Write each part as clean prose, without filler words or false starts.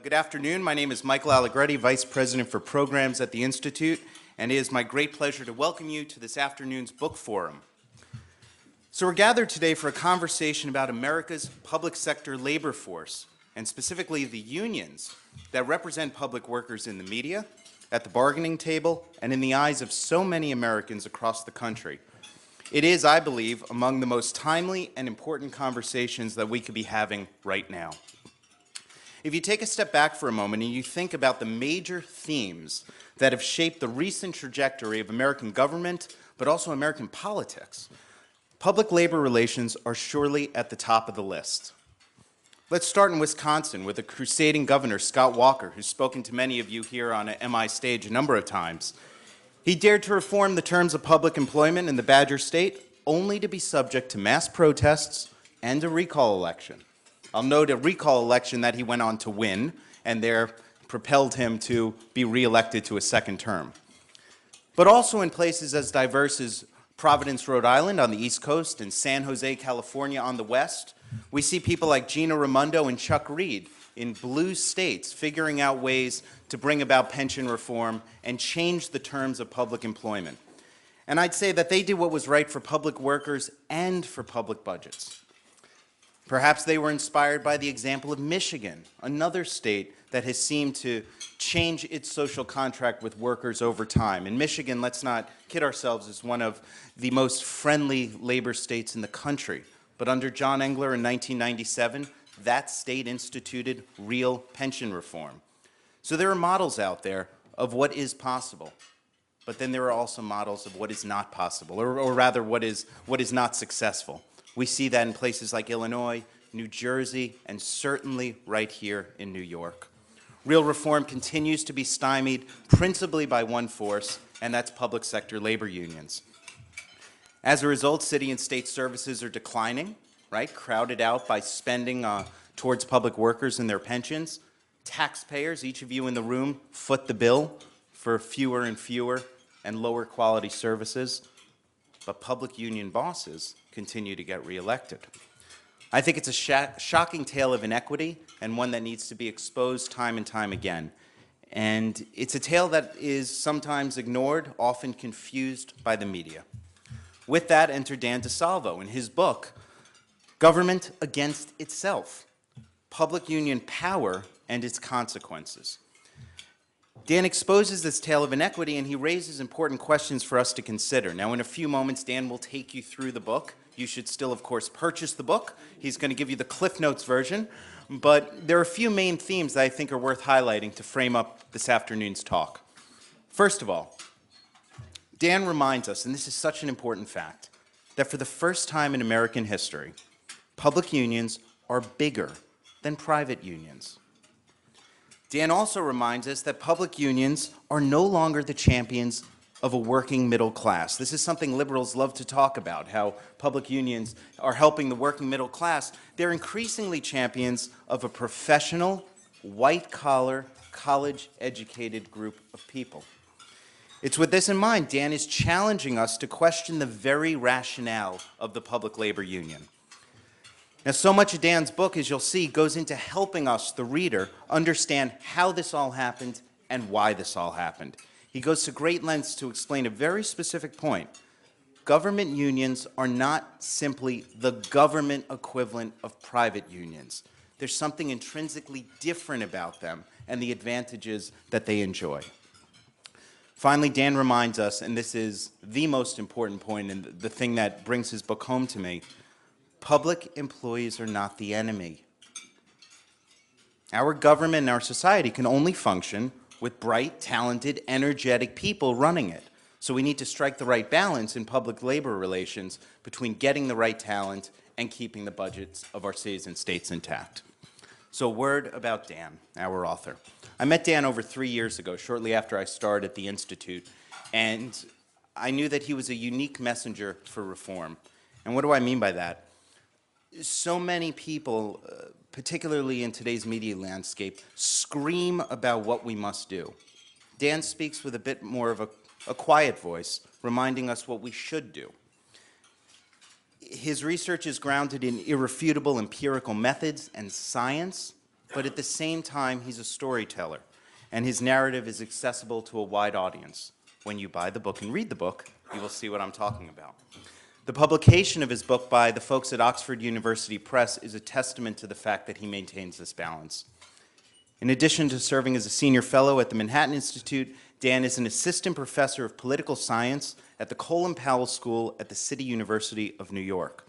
Good afternoon. My name is Michael Allegretti, Vice President for Programs at the Institute, and it is my great pleasure to welcome you to this afternoon's book forum. So we're gathered today for a conversation about America's public sector labor force, and specifically the unions that represent public workers in the media, at the bargaining table, and in the eyes of so many Americans across the country. It is, I believe, among the most timely and important conversations that we could be having right now. If you take a step back for a moment and you think about the major themes that have shaped the recent trajectory of American government, but also American politics, public labor relations are surely at the top of the list. Let's start in Wisconsin with a crusading governor, Scott Walker, who's spoken to many of you here on a MI stage a number of times. He dared to reform the terms of public employment in the Badger State, only to be subject to mass protests and a recall election. I'll note a recall election that he went on to win, and there propelled him to be reelected to a second term. But also in places as diverse as Providence, Rhode Island on the East Coast and San Jose, California on the West, we see people like Gina Raimondo and Chuck Reed in blue states figuring out ways to bring about pension reform and change the terms of public employment. And I'd say that they did what was right for public workers and for public budgets. Perhaps they were inspired by the example of Michigan, another state that has seemed to change its social contract with workers over time. And Michigan, let's not kid ourselves, is one of the most friendly labor states in the country. But under John Engler in 1997, that state instituted real pension reform. So there are models out there of what is possible. But then there are also models of what is not possible, or rather what is not successful. We see that in places like Illinois, New Jersey, and certainly right here in New York. Real reform continues to be stymied principally by one force, and that's public sector labor unions. As a result, city and state services are declining, right? Crowded out by spending towards public workers and their pensions. Taxpayers, each of you in the room, foot the bill for fewer and fewer and lower quality services. But public union bosses continue to get reelected. I think it's a shocking tale of inequity and one that needs to be exposed time and time again. And it's a tale that is sometimes ignored, often confused by the media. With that, enter Dan DiSalvo in his book, Government Against Itself, Public Union Power and Its Consequences. Dan exposes this tale of inequity, and he raises important questions for us to consider. Now, in a few moments, Dan will take you through the book. You should still, of course, purchase the book. He's going to give you the Cliff Notes version. But there are a few main themes that I think are worth highlighting to frame up this afternoon's talk. First of all, Dan reminds us, and this is such an important fact, that for the first time in American history, public unions are bigger than private unions. Dan also reminds us that public unions are no longer the champions of a working middle class. This is something liberals love to talk about, how public unions are helping the working middle class. They're increasingly champions of a professional, white-collar, college-educated group of people. It's with this in mind, Dan is challenging us to question the very rationale of the public labor union. Now, so much of Dan's book, as you'll see, goes into helping us, the reader, understand how this all happened and why this all happened. He goes to great lengths to explain a very specific point. Government unions are not simply the government equivalent of private unions. There's something intrinsically different about them and the advantages that they enjoy. Finally, Dan reminds us, and this is the most important point and the thing that brings his book home to me, public employees are not the enemy. Our government and our society can only function with bright, talented, energetic people running it. So we need to strike the right balance in public labor relations between getting the right talent and keeping the budgets of our cities and states intact. So a word about Dan, our author. I met Dan over 3 years ago, shortly after I started at the Institute, and I knew that he was a unique messenger for reform. And what do I mean by that? So many people, particularly in today's media landscape, scream about what we must do. Dan speaks with a bit more of a quiet voice, reminding us what we should do. His research is grounded in irrefutable empirical methods and science, but at the same time, he's a storyteller, and his narrative is accessible to a wide audience. When you buy the book and read the book, you will see what I'm talking about. The publication of his book by the folks at Oxford University Press is a testament to the fact that he maintains this balance. In addition to serving as a senior fellow at the Manhattan Institute, Dan is an assistant professor of political science at the Colin Powell School at the City University of New York.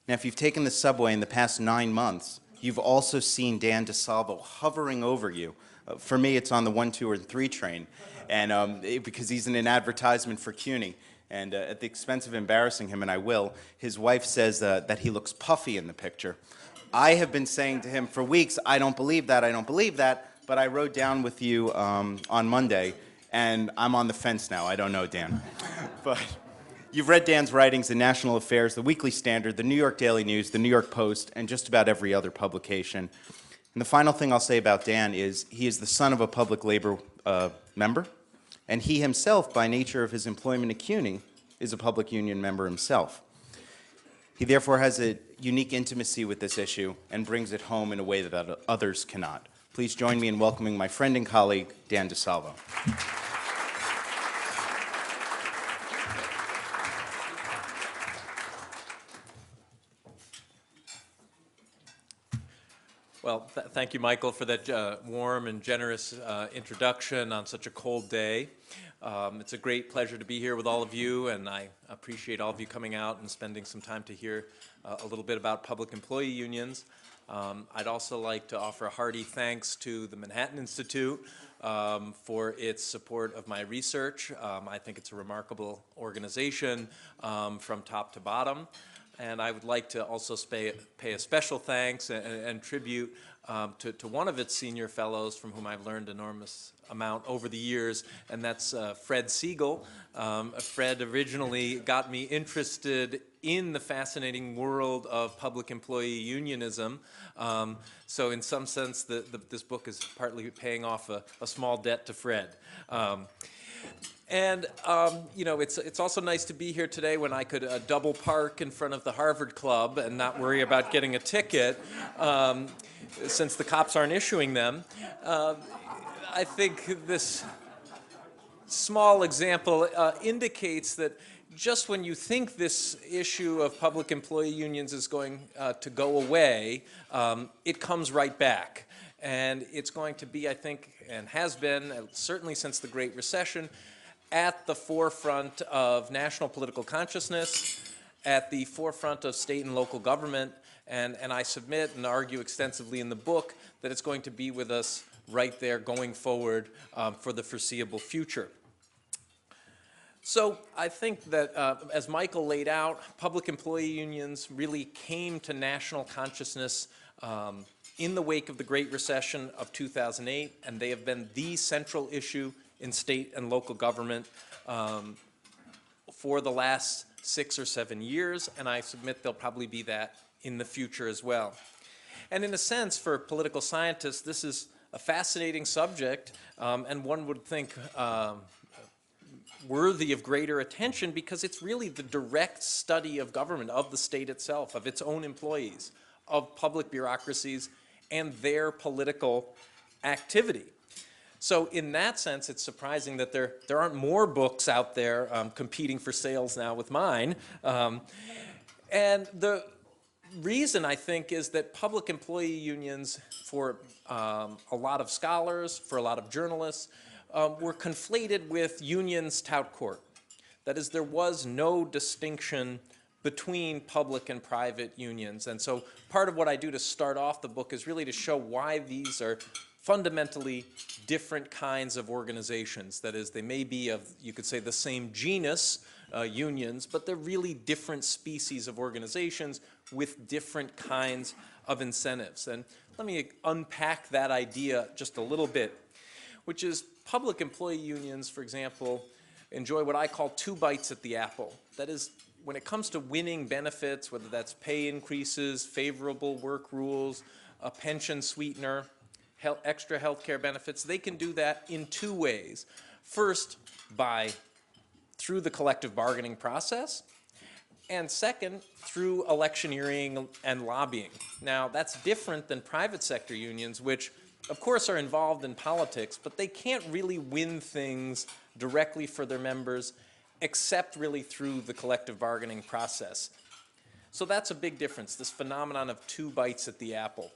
Now, if you've taken the subway in the past 9 months, you've also seen Dan DiSalvo hovering over you. For me, it's on the 1, 2, or 3 train, and because he's in an advertisement for CUNY. And at the expense of embarrassing him, and I will, his wife says that he looks puffy in the picture. I have been saying to him for weeks, I don't believe that, but I rode down with you on Monday, and I'm on the fence now. I don't know, Dan. But you've read Dan's writings in National Affairs, The Weekly Standard, the New York Daily News, the New York Post, and just about every other publication. And the final thing I'll say about Dan is he is the son of a public labor member, and he himself, by nature of his employment at CUNY, is a public union member himself. He therefore has a unique intimacy with this issue and brings it home in a way that others cannot. Please join me in welcoming my friend and colleague, Dan DiSalvo. Well, thank you, Michael, for that warm and generous introduction on such a cold day. It's a great pleasure to be here with all of you, and I appreciate all of you coming out and spending some time to hear a little bit about public employee unions. I'd also like to offer a hearty thanks to the Manhattan Institute for its support of my research. I think it's a remarkable organization from top to bottom. And I would like to also pay a special thanks and tribute to one of its senior fellows from whom I've learned enormous amount over the years, and that's Fred Segal. Fred originally got me interested in the fascinating world of public employee unionism. So in some sense, this book is partly paying off a small debt to Fred. And you know, it's also nice to be here today when I could double park in front of the Harvard Club and not worry about getting a ticket, since the cops aren't issuing them. I think this small example indicates that just when you think this issue of public employee unions is going to go away, it comes right back. And it's going to be, I think, and has been, certainly since the Great Recession, at the forefront of national political consciousness, at the forefront of state and local government, and I submit and argue extensively in the book that it's going to be with us right there going forward for the foreseeable future. So I think that, as Michael laid out, public employee unions really came to national consciousness in the wake of the Great Recession of 2008, and they have been the central issue in state and local government for the last 6 or 7 years, and I submit they'll probably be that in the future as well. And in a sense, for political scientists, this is a fascinating subject, and one would think worthy of greater attention because it's really the direct study of government, of the state itself, of its own employees, of public bureaucracies, and their political activity. So in that sense, it's surprising that there aren't more books out there competing for sales now with mine. And the reason, I think, is that public employee unions, for a lot of scholars, for a lot of journalists, were conflated with unions tout court. That is, there was no distinction between public and private unions. And so part of what I do to start off the book is really to show why these are fundamentally different kinds of organizations. That is, they may be of, you could say, the same genus, unions, but they're really different species of organizations with different kinds of incentives. And let me unpack that idea just a little bit, which is public employee unions, for example, enjoy what I call 2 bites at the apple. That is, when it comes to winning benefits, whether that's pay increases, favorable work rules, a pension sweetener, extra health care benefits, they can do that in 2 ways. First, through the collective bargaining process, And second, through electioneering and lobbying. Now, that's different than private sector unions, which of course are involved in politics, but they can't really win things directly for their members except really through the collective bargaining process. So that's a big difference, this phenomenon of two bites at the apple.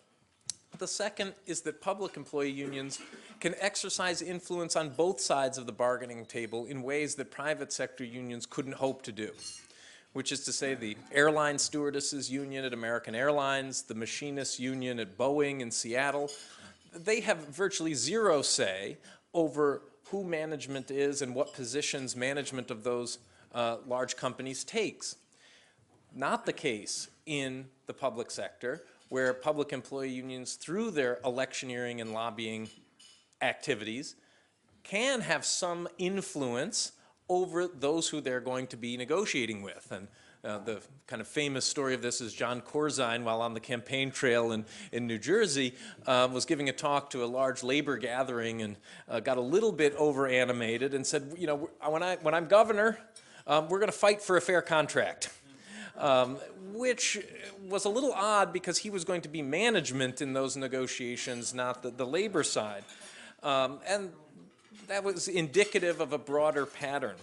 The second is that public employee unions can exercise influence on both sides of the bargaining table in ways that private sector unions couldn't hope to do, which is to say the airline stewardesses union at American Airlines, the machinists union at Boeing in Seattle. They have virtually zero say over who management is and what positions management of those large companies takes. Not the case in the public sector, where public employee unions, through their electioneering and lobbying activities, can have some influence over those who they're going to be negotiating with. And the kind of famous story of this is John Corzine, while on the campaign trail in New Jersey, was giving a talk to a large labor gathering and got a little bit over animated and said, you know, when I'm governor, we're going to fight for a fair contract. Which was a little odd because he was going to be management in those negotiations, not the labor side. And that was indicative of a broader pattern.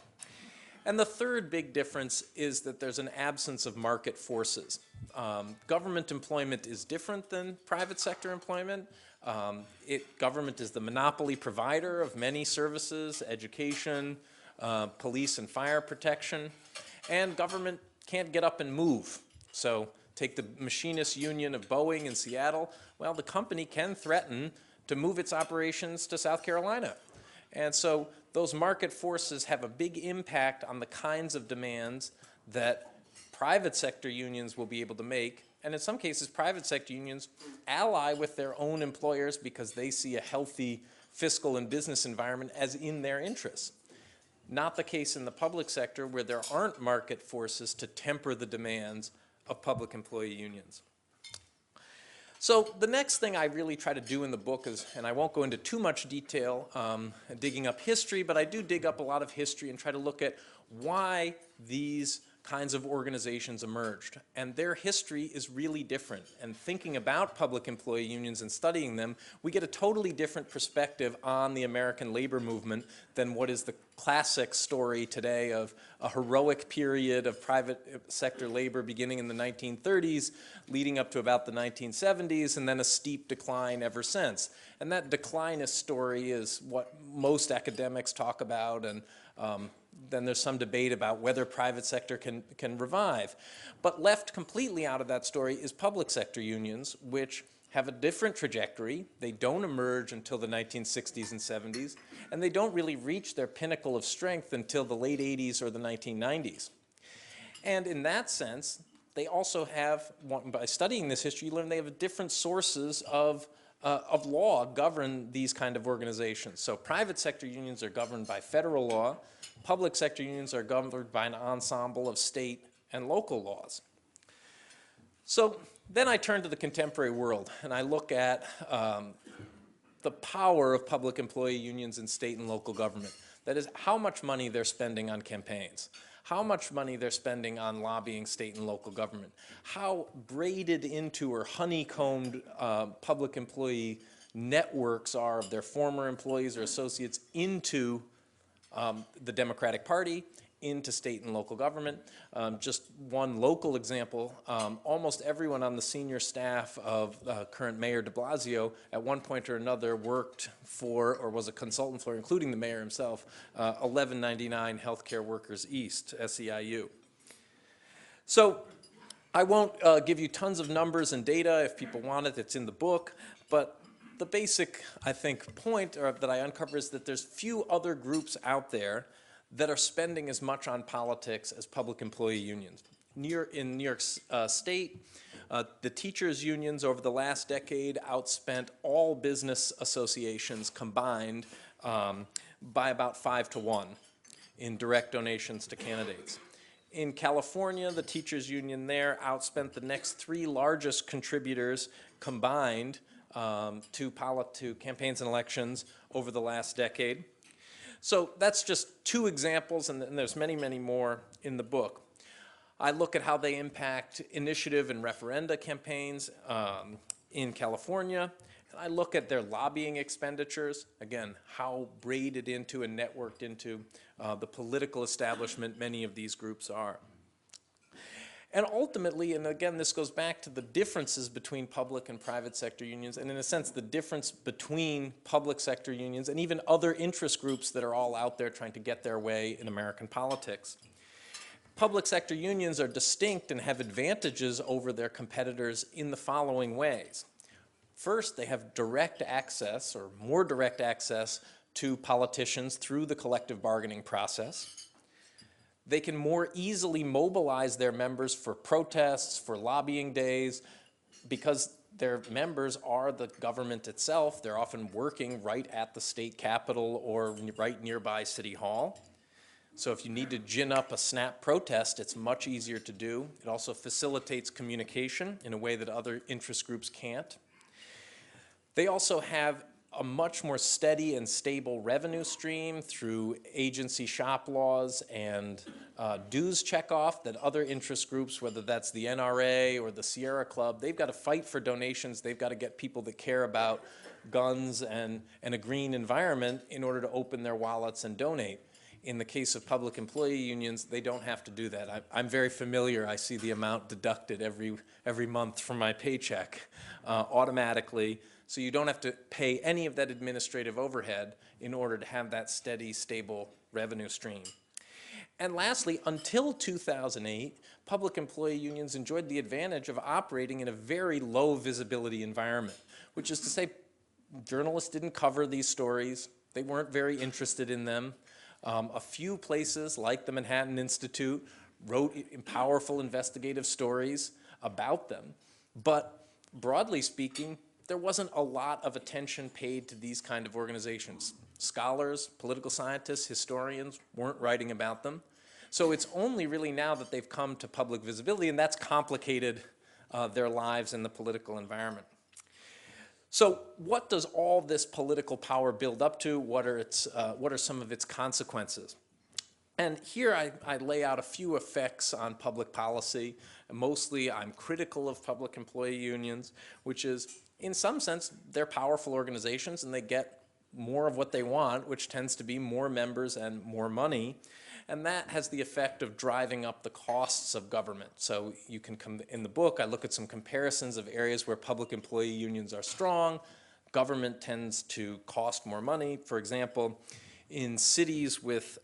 And the third big difference is that there's an absence of market forces. Government employment is different than private sector employment. Government is the monopoly provider of many services, education, police and fire protection, and government can't get up and move. So take the machinists union of Boeing in Seattle. Well, the company can threaten to move its operations to South Carolina. And so those market forces have a big impact on the kinds of demands that private sector unions will be able to make. And in some cases, private sector unions ally with their own employers because they see a healthy fiscal and business environment as in their interests. Not the case in the public sector, where there aren't market forces to temper the demands of public employee unions. So the next thing I really try to do in the book is, and I won't go into too much detail digging up history, but I do dig up a lot of history and try to look at why these kinds of organizations emerged. And their history is really different. And thinking about public employee unions and studying them, we get a totally different perspective on the American labor movement than what is the classic story today of a heroic period of private sector labor beginning in the 1930s, leading up to about the 1970s, and then a steep decline ever since. And that declinist story is what most academics talk about, and then there's some debate about whether private sector can revive. But left completely out of that story is public sector unions, which have a different trajectory. They don't emerge until the 1960s and 70s, and they don't really reach their pinnacle of strength until the late 80s or the 1990s. And in that sense, they also have, by studying this history, you learn they have different sources of law govern these kind of organizations. So private sector unions are governed by federal law. Public sector unions are governed by an ensemble of state and local laws. So then I turn to the contemporary world and I look at the power of public employee unions in state and local government. That is, how much money they're spending on campaigns, how much money they're spending on lobbying state and local government, how braided into or honeycombed public employee networks are of their former employees or associates into the Democratic Party, into state and local government. Just one local example, almost everyone on the senior staff of current Mayor de Blasio at one point or another worked for or was a consultant for, including the mayor himself, 1199 Healthcare Workers East, SEIU. So I won't give you tons of numbers and data. If people want it, it's in the book. But the basic, I think, point that I uncover is that there's few other groups out there that are spending as much on politics as public employee unions. In New York State, the teachers' unions over the last decade outspent all business associations combined by about 5 to 1 in direct donations to candidates. In California, the teachers' union there outspent the next 3 largest contributors combined to campaigns and elections over the last decade. So that's just 2 examples, and there's many, many more in the book. I look at how they impact initiative and referenda campaigns in California. And I look at their lobbying expenditures, again, how braided into and networked into the political establishment many of these groups are. And ultimately, and again, this goes back to the differences between public and private sector unions, and in a sense, the difference between public sector unions and even other interest groups that are all out there trying to get their way in American politics. Public sector unions are distinct and have advantages over their competitors in the following ways. First, they have direct access, or more direct access, to politicians through the collective bargaining process. They can more easily mobilize their members for protests, for lobbying days, because their members are the government itself. They're often working right at the state capitol or right nearby City Hall. So if you need to gin up a snap protest, it's much easier to do. It also facilitates communication in a way that other interest groups can't. They also have a much more steady and stable revenue stream through agency shop laws and dues checkoff that other interest groups, whether that's the NRA or the Sierra Club, they've got to fight for donations. They've got to get people that care about guns and a green environment in order to open their wallets and donate. In the case of public employee unions, they don't have to do that. I'm very familiar. I see the amount deducted every month from my paycheck automatically. So you don't have to pay any of that administrative overhead in order to have that steady, stable revenue stream. And lastly, until 2008, public employee unions enjoyed the advantage of operating in a very low visibility environment, which is to say journalists didn't cover these stories. They weren't very interested in them. A few places, like the Manhattan Institute, wrote powerful investigative stories about them. But broadly speaking, there wasn't a lot of attention paid to these kind of organizations. Scholars, political scientists, historians weren't writing about them. So it's only really now that they've come to public visibility, and that's complicated their lives in the political environment. So what does all this political power build up to? What are some of its consequences? And here I lay out a few effects on public policy. Mostly I'm critical of public employee unions, which is, in some sense, they're powerful organizations and they get more of what they want, which tends to be more members and more money. And that has the effect of driving up the costs of government. So you can come, in the book, I look at some comparisons of areas where public employee unions are strong. Government tends to cost more money. For example, in cities with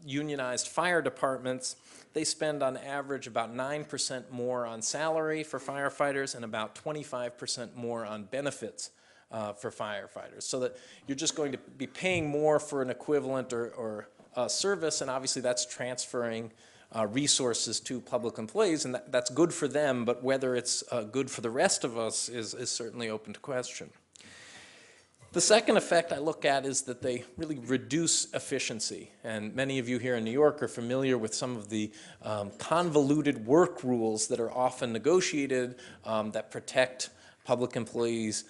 unionized fire departments, they spend on average about 9% more on salary for firefighters and about 25% more on benefits for firefighters. So that you're just going to be paying more for an equivalent or service, and obviously that's transferring resources to public employees, and that's good for them, but whether it's good for the rest of us is certainly open to question. The second effect I look at is that they really reduce efficiency, and many of you here in New York are familiar with some of the convoluted work rules that are often negotiated that protect public employees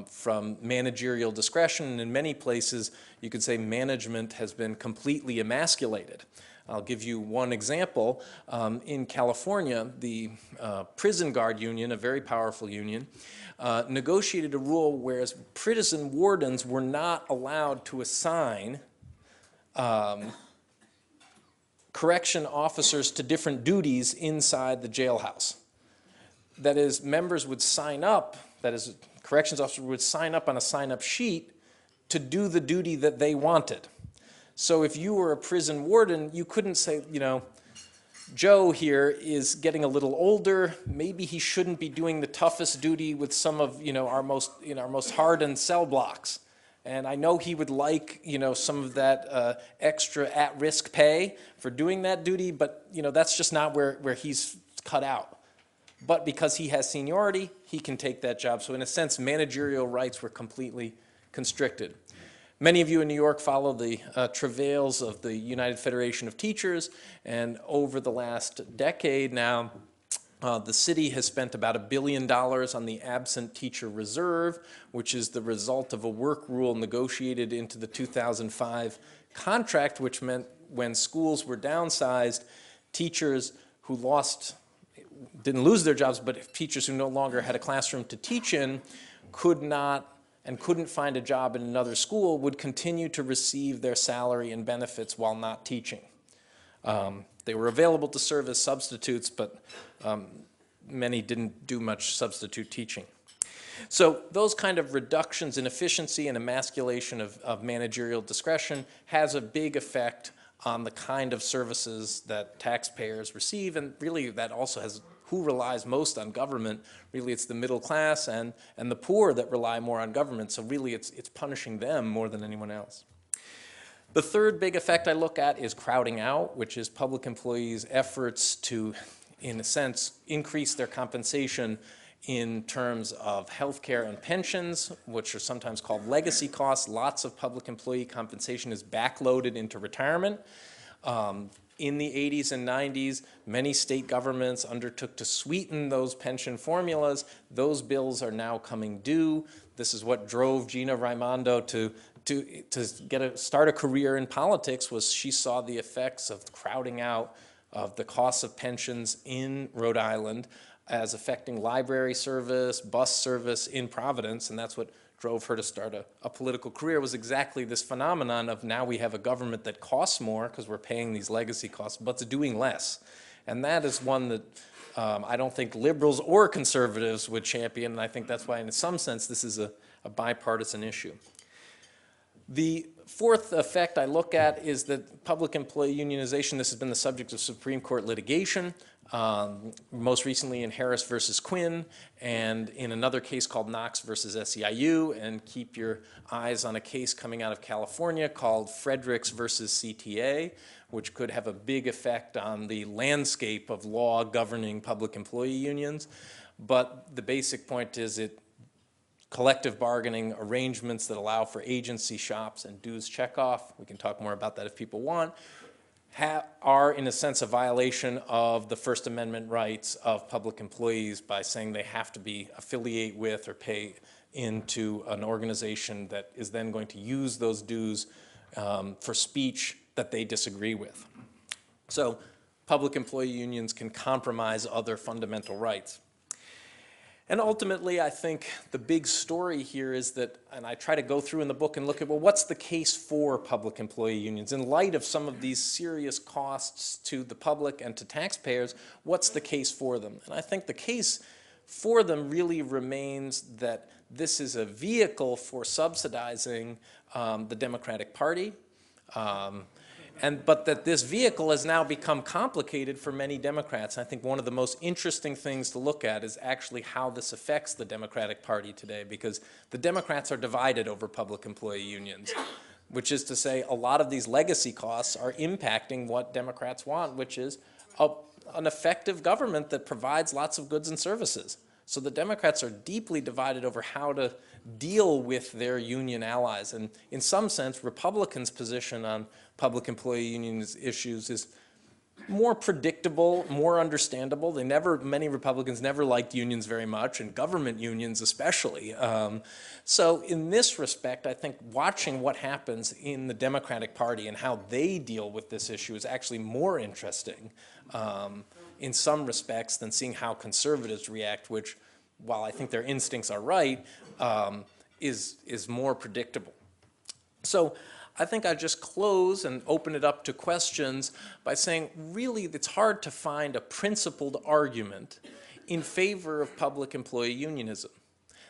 from managerial discretion, and in many places you could say management has been completely emasculated. I'll give you one example. In California, the prison guard union, a very powerful union, negotiated a rule whereas prison wardens were not allowed to assign correction officers to different duties inside the jailhouse. That is, members would sign up, that is, corrections officers would sign up on a sign-up sheet to do the duty that they wanted. So if you were a prison warden, you couldn't say, you know, Joe here is getting a little older, maybe he shouldn't be doing the toughest duty with some of, our most hardened cell blocks. And I know he would like, some of that extra at-risk pay for doing that duty, but, that's just not where he's cut out. But because he has seniority, he can take that job. So in a sense, managerial rights were completely constricted. Many of you in New York follow the travails of the United Federation of Teachers, and over the last decade now, the city has spent about $1 billion on the absent teacher reserve, which is the result of a work rule negotiated into the 2005 contract, which meant when schools were downsized, teachers who didn't lose their jobs, but teachers who no longer had a classroom to teach in couldn't find a job in another school would continue to receive their salary and benefits while not teaching. They were available to serve as substitutes, but many didn't do much substitute teaching. So those kind of reductions in efficiency and emasculation of managerial discretion has a big effect on the kind of services that taxpayers receive, and really that also has who relies most on government. Really it's the middle class and the poor that rely more on government, so really it's punishing them more than anyone else. The third big effect I look at is crowding out, which is public employees' efforts to, in a sense, increase their compensation in terms of health care and pensions, which are sometimes called legacy costs. Lots of public employee compensation is backloaded into retirement. In the 80s and 90s, many state governments undertook to sweeten those pension formulas. Those bills are now coming due. This is what drove Gina Raimondo to start a career in politics. Was she saw the effects of crowding out of the costs of pensions in Rhode Island as affecting library service, bus service in Providence, and that's what drove her to start a political career, was exactly this phenomenon of now we have a government that costs more because we're paying these legacy costs, but it's doing less. And that is one that I don't think liberals or conservatives would champion, and I think that's why in some sense this is a bipartisan issue. The fourth effect I look at is that public employee unionization, this has been the subject of Supreme Court litigation, most recently in Harris versus Quinn, and in another case called Knox versus SEIU, and keep your eyes on a case coming out of California called Fredericks versus CTA, which could have a big effect on the landscape of law governing public employee unions. But the basic point is collective bargaining arrangements that allow for agency shops and dues checkoff, we can talk more about that if people want, are in a sense a violation of the First Amendment rights of public employees by saying they have to be affiliate with or pay into an organization that is then going to use those dues for speech that they disagree with. So public employee unions can compromise other fundamental rights. And ultimately, I think the big story here is that, and I try to go through in the book and look at, well, what's the case for public employee unions? In light of some of these serious costs to the public and to taxpayers, what's the case for them? And I think the case for them really remains that this is a vehicle for subsidizing the Democratic Party, but that this vehicle has now become complicated for many Democrats. I think one of the most interesting things to look at is actually how this affects the Democratic Party today, because the Democrats are divided over public employee unions, which is to say a lot of these legacy costs are impacting what Democrats want, which is an effective government that provides lots of goods and services. So the Democrats are deeply divided over how to deal with their union allies. And in some sense, Republicans' position on public employee union issues is more predictable, more understandable. Many Republicans never liked unions very much, and government unions especially. So in this respect, I think watching what happens in the Democratic Party and how they deal with this issue is actually more interesting in some respects than seeing how conservatives react, which, while I think their instincts are right, is more predictable. So I think I just close and open it up to questions by saying, really, it's hard to find a principled argument in favor of public employee unionism.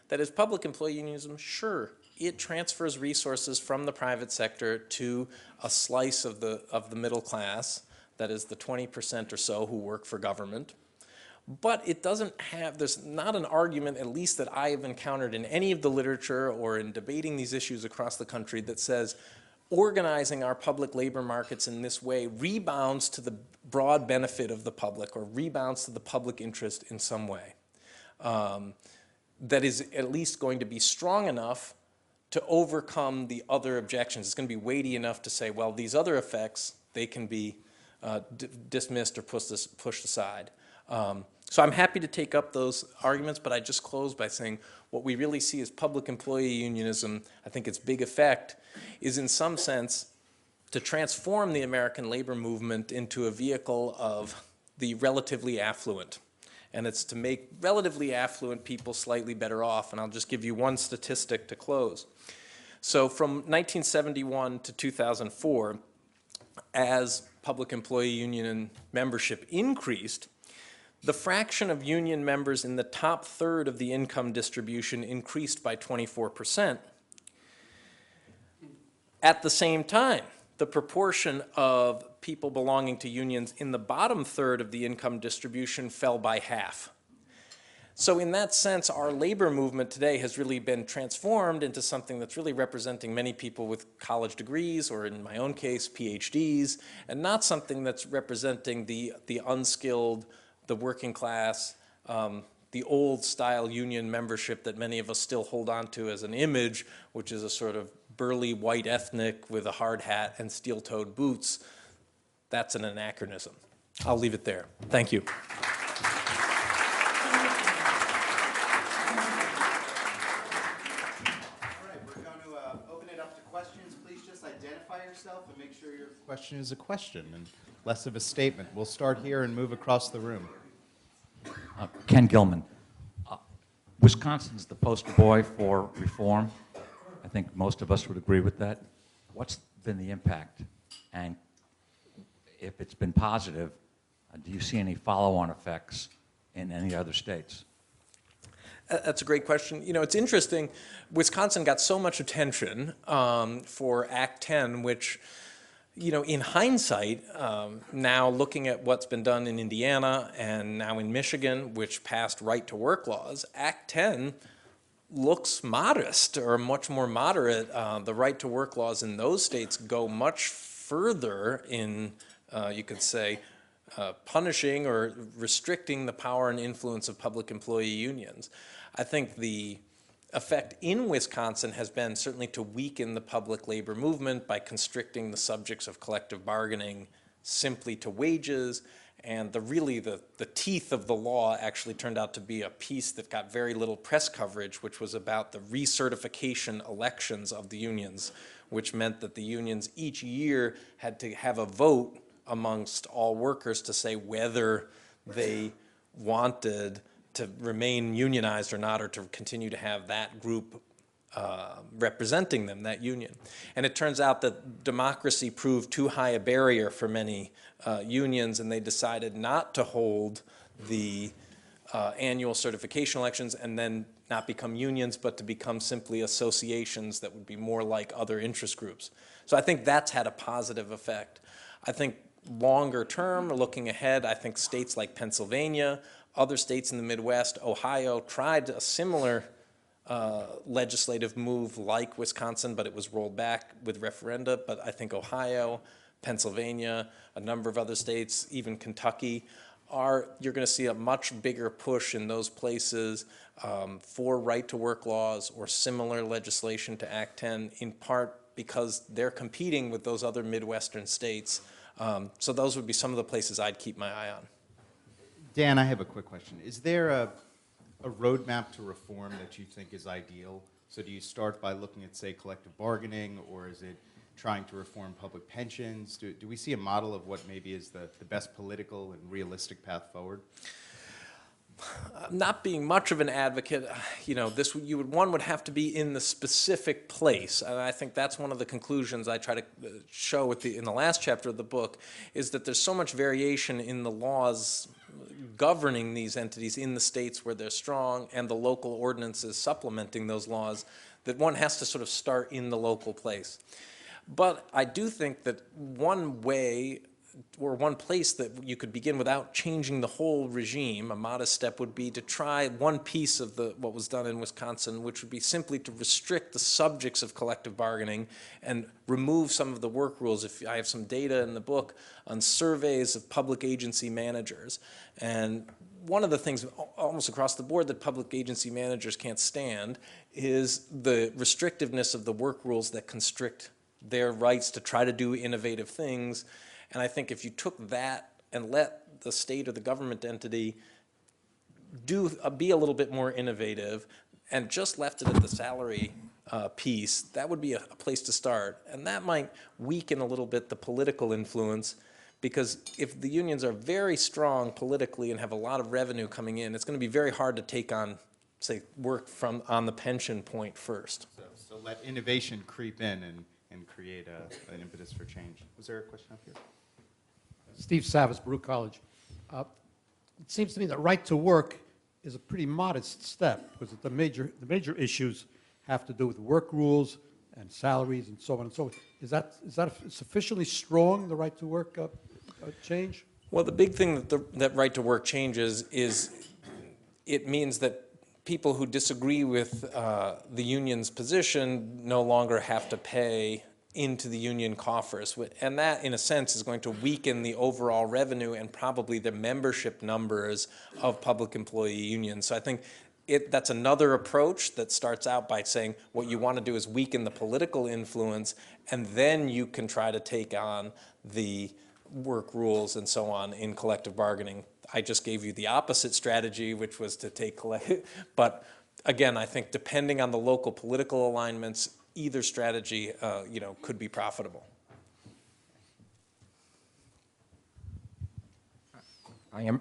That is, public employee unionism, sure, it transfers resources from the private sector to a slice of the middle class, that is the 20% or so who work for government. But it doesn't have, there's not an argument, at least that I have encountered in any of the literature or in debating these issues across the country, that says organizing our public labor markets in this way rebounds to the broad benefit of the public or rebounds to the public interest in some way. That is at least going to be strong enough to overcome the other objections. It's going to be weighty enough to say, well, these other effects, they can be dismissed or pushed aside. So I'm happy to take up those arguments, but I just close by saying what we really see as public employee unionism, I think its big effect is in some sense to transform the American labor movement into a vehicle of the relatively affluent. And it's to make relatively affluent people slightly better off. And I'll just give you one statistic to close. So from 1971 to 2004, as public employee union membership increased, the fraction of union members in the top third of the income distribution increased by 24%. At the same time, the proportion of people belonging to unions in the bottom third of the income distribution fell by half. So in that sense, our labor movement today has really been transformed into something that's really representing many people with college degrees, or in my own case, PhDs, and not something that's representing the unskilled, the working class, the old style union membership that many of us still hold on to as an image, which is a sort of burly white ethnic with a hard hat and steel-toed boots. That's an anachronism. I'll leave it there. Thank you. All right, we're going to open it up to questions. Please just identify yourself and make sure your question is a question and less of a statement. We'll start here and move across the room. Ken Gilman. Wisconsin's the poster boy for reform. I think most of us would agree with that. What's been the impact? And if it's been positive, do you see any follow-on effects in any other states? That's a great question. You know, it's interesting. Wisconsin got so much attention for Act 10, which, you know, in hindsight, now looking at what's been done in Indiana and now in Michigan, which passed right-to-work laws, Act 10 looks modest or much more moderate. The right-to-work laws in those states go much further in, you could say, punishing or restricting the power and influence of public employee unions. I think the effect in Wisconsin has been certainly to weaken the public labor movement by constricting the subjects of collective bargaining simply to wages. And the teeth of the law actually turned out to be a piece that got very little press coverage, which was about the recertification elections of the unions, which meant that the unions each year had to have a vote amongst all workers to say whether they wanted to remain unionized or not, or to continue to have that group representing them, that union. And it turns out that democracy proved too high a barrier for many unions, and they decided not to hold the annual certification elections and then not become unions, but to become simply associations that would be more like other interest groups. So I think that's had a positive effect. I think longer term, looking ahead, I think states like Pennsylvania, other states in the Midwest, Ohio, tried a similar legislative move like Wisconsin, but it was rolled back with referenda. But I think Ohio, Pennsylvania, a number of other states, even Kentucky, you're going to see a much bigger push in those places for right-to-work laws or similar legislation to Act 10, in part because they're competing with those other Midwestern states. So those would be some of the places I'd keep my eye on. Dan, I have a quick question. Is there a roadmap to reform that you think is ideal? So do you start by looking at, say, collective bargaining, or is it trying to reform public pensions? Do we see a model of what maybe is the best political and realistic path forward? Not being much of an advocate, you know, one would have to be in the specific place, and I think that's one of the conclusions I try to show in the last chapter of the book, is that there's so much variation in the laws governing these entities in the states where they're strong and the local ordinances supplementing those laws, that one has to sort of start in the local place. But I do think that one way or one place that you could begin without changing the whole regime, a modest step, would be to try one piece of what was done in Wisconsin, which would be simply to restrict the subjects of collective bargaining and remove some of the work rules. If I have some data in the book on surveys of public agency managers, and one of the things almost across the board that public agency managers can't stand is the restrictiveness of the work rules that constrict their rights to try to do innovative things. And I think if you took that and let the state or the government entity be a little bit more innovative and just left it at the salary piece, that would be a place to start. And that might weaken a little bit the political influence, Because if the unions are very strong politically and have a lot of revenue coming in, it's going to be very hard to take on, say, work on the pension point first. So let innovation creep in and create an impetus for change. Was there a question up here? Steve Savas, Baruch College. It seems to me that right to work is a pretty modest step because the major issues have to do with work rules and salaries and so on and so forth. Is that sufficiently strong, the right to work change? Well, the big thing that right to work changes is it means that people who disagree with the union's position no longer have to pay into the union coffers. And that, in a sense, is going to weaken the overall revenue and probably the membership numbers of public employee unions. So I think that's another approach that starts out by saying what you want to do is weaken the political influence, and then you can try to take on the work rules and so on in collective bargaining. I just gave you the opposite strategy, which was to take but again, I think depending on the local political alignments, either strategy, could be profitable. I'm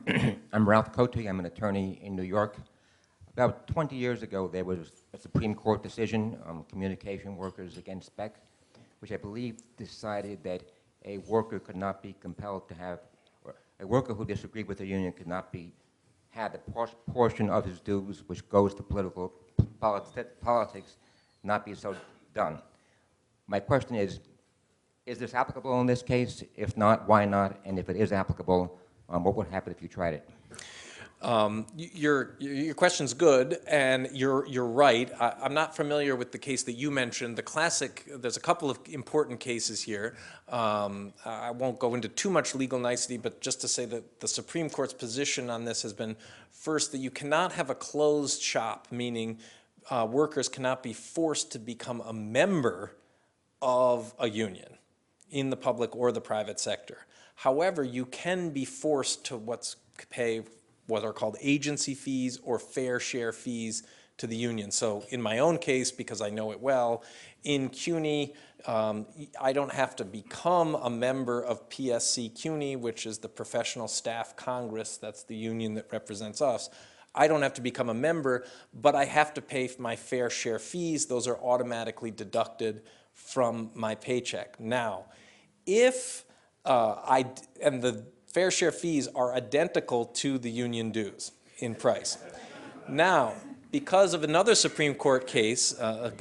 Ralph Cote. I'm an attorney in New York. About 20 years ago, there was a Supreme Court decision on communication workers against Beck, which I believe decided that a worker could not be compelled to have, or a worker who disagreed with the union could not be, had a portion of his dues which goes to politics not be so done. My question is this applicable in this case? If not, why not? And if it is applicable, what would happen if you tried it? Your question's good, and you're right. I'm not familiar with the case that you mentioned. The classic, there's a couple of important cases here. I won't go into too much legal nicety, but just to say that the Supreme Court's position on this has been, first, that you cannot have a closed shop, meaning workers cannot be forced to become a member of a union in the public or the private sector. However, you can be forced to pay what are called agency fees or fair share fees to the union. So in my own case, because I know it well, in CUNY, I don't have to become a member of PSC CUNY, which is the Professional Staff Congress, that's the union that represents us. I don't have to become a member, but I have to pay my fair share fees. Those are automatically deducted from my paycheck. Now, if and the fair share fees are identical to the union dues in price. Now, because of another Supreme Court case, I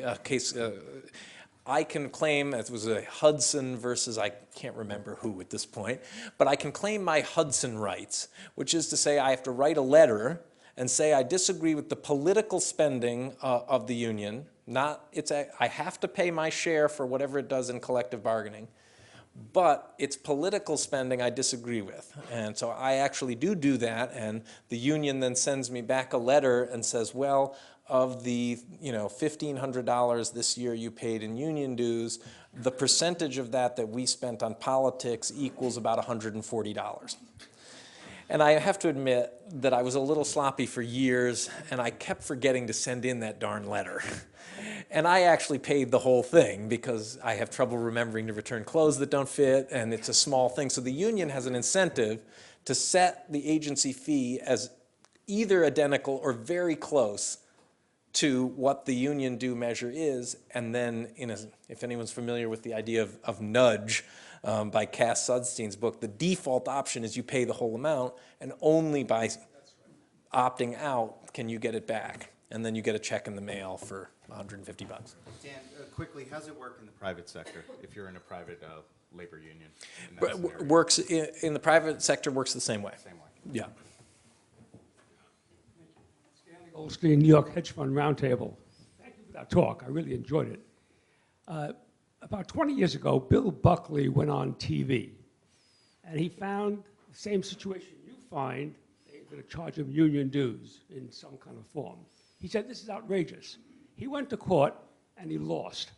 can claim, it was a Hudson versus, I can't remember who at this point, but I can claim my Hudson rights, which is to say I have to write a letter and say I disagree with the political spending of the union. I have to pay my share for whatever it does in collective bargaining, but it's political spending I disagree with. And so I actually do that, and the union then sends me back a letter and says, well, of the $1,500 this year you paid in union dues, the percentage of that we spent on politics equals about $140. And I have to admit that I was a little sloppy for years, and I kept forgetting to send in that darn letter. And I actually paid the whole thing because I have trouble remembering to return clothes that don't fit, and it's a small thing. So the union has an incentive to set the agency fee as either identical or very close to what the union due measure is, and then, if anyone's familiar with the idea of nudge, by Cass Sudstein's book, the default option is you pay the whole amount, and only by opting out can you get it back. And then you get a check in the mail for $150. Dan, quickly, how does it work in the private sector if you're in a private labor union? Works in the private sector works the same way. Same way. Yeah. Goldstein, New York Hedge Fund Roundtable. Thank you for that talk. I really enjoyed it. About 20 years ago, Bill Buckley went on TV, and he found the same situation you find. They're going to charge him union dues in some kind of form. He said, this is outrageous. He went to court, and he lost.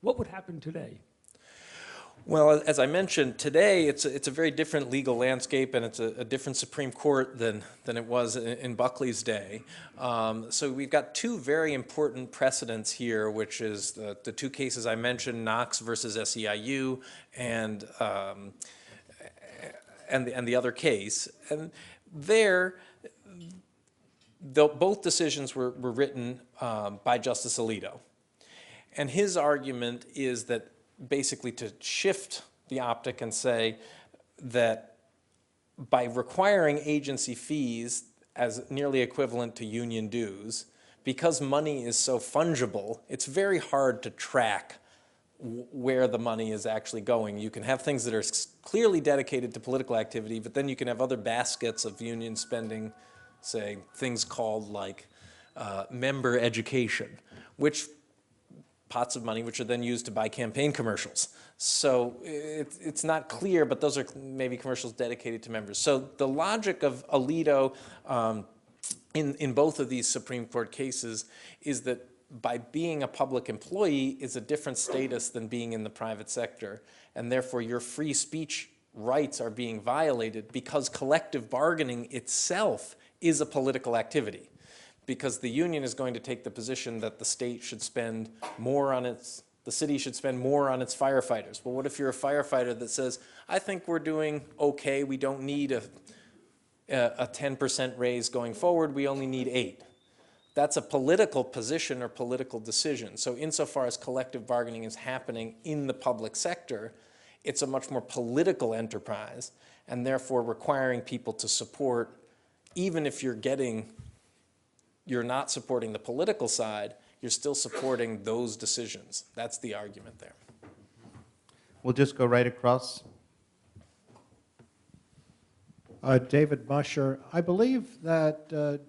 What would happen today? Well, as I mentioned, today it's a very different legal landscape, and it's a different Supreme Court than it was in Buckley's day. So we've got two very important precedents here, which is the two cases I mentioned, Knox versus SEIU, and and the other case. And there, both decisions were written by Justice Alito. And his argument is that basically to shift the optic and say that by requiring agency fees as nearly equivalent to union dues, because money is so fungible, it's very hard to track where the money is actually going. You can have things that are clearly dedicated to political activity, but then you can have other baskets of union spending, say, things called like member education, which pots of money which are then used to buy campaign commercials. So it's not clear, but those are maybe commercials dedicated to members. So the logic of Alito in both of these Supreme Court cases is that by being a public employee is a different status than being in the private sector, and therefore your free speech rights are being violated because collective bargaining itself is a political activity. Because the union is going to take the position that the state should spend more on the city should spend more on its firefighters. Well, what if you're a firefighter that says, I think we're doing okay, we don't need a 10% raise going forward, we only need 8. That's a political position or political decision. So insofar as collective bargaining is happening in the public sector, it's a much more political enterprise, and therefore requiring people to support, even if you're not supporting the political side, you're still supporting those decisions. That's the argument there. We'll just go right across. David Musher, I believe that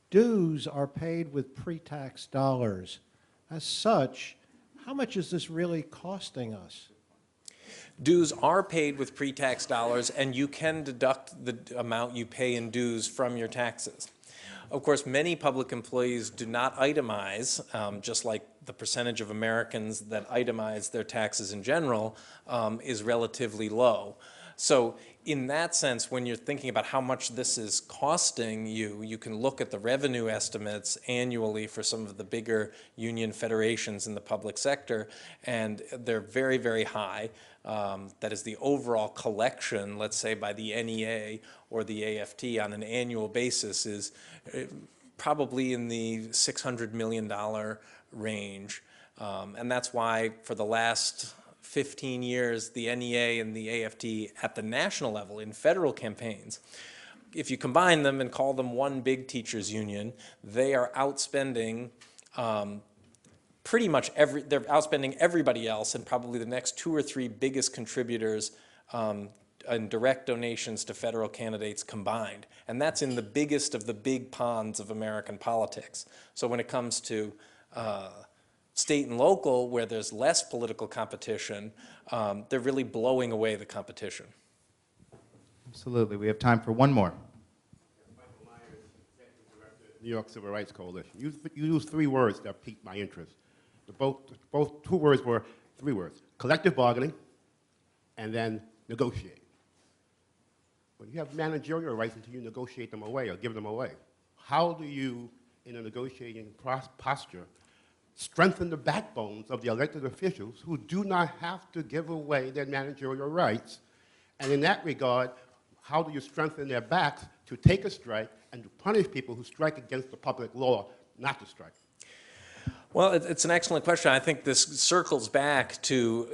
dues are paid with pre-tax dollars. As such, how much is this really costing us? Dues are paid with pre-tax dollars, and you can deduct the amount you pay in dues from your taxes. Of course, many public employees do not itemize, just like the percentage of Americans that itemize their taxes in general is relatively low. So in that sense, when you're thinking about how much this is costing you, you can look at the revenue estimates annually for some of the bigger union federations in the public sector, and they're very, very high. That is, the overall collection, let's say by the NEA or the AFT on an annual basis, is probably in the $600 million range. And that's why for the last 15 years, the NEA and the AFT at the national level in federal campaigns, if you combine them and call them one big teachers union, they are outspending pretty much they're outspending everybody else, and probably the next 2 or 3 biggest contributors in direct donations to federal candidates combined. And that's in the biggest of the big ponds of American politics. So when it comes to state and local, where there's less political competition, they're really blowing away the competition. Absolutely. We have time for one more. Michael Myers, Executive Director of the New York Civil Rights Coalition. You used 3 words that piqued my interest. Both 2 words were 3 words: collective bargaining, and then negotiate. Well, you have managerial rights until you negotiate them away or give them away. How do you, in a negotiating posture, strengthen the backbones of the elected officials who do not have to give away their managerial rights? And in that regard, how do you strengthen their backs to take a strike and to punish people who strike against the public law not to strike? Well, it's an excellent question. I think this circles back to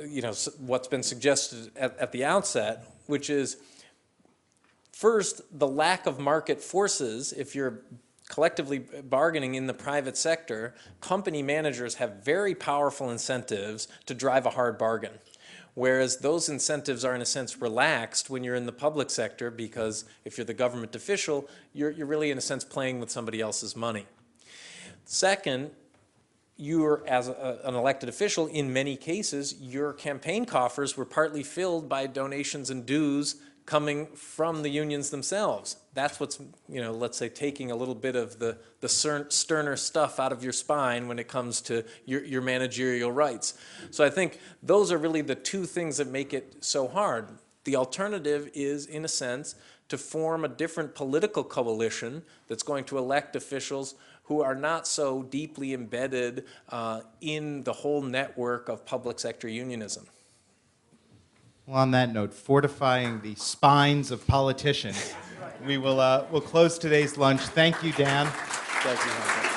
what's been suggested at the outset, which is first the lack of market forces. If you're collectively bargaining in the private sector, company managers have very powerful incentives to drive a hard bargain. Whereas those incentives are in a sense relaxed when you're in the public sector, because if you're the government official, you're really in a sense playing with somebody else's money. Second, you're, as an elected official, in many cases, your campaign coffers were partly filled by donations and dues coming from the unions themselves. That's what's, let's say, taking a little bit of the sterner stuff out of your spine when it comes to your managerial rights. So I think those are really the 2 things that make it so hard. The alternative is, in a sense, to form a different political coalition that's going to elect officials who are not so deeply embedded in the whole network of public sector unionism. Well, on that note, fortifying the spines of politicians, we'll close today's lunch. Thank you, Dan. Thank you, Hunter.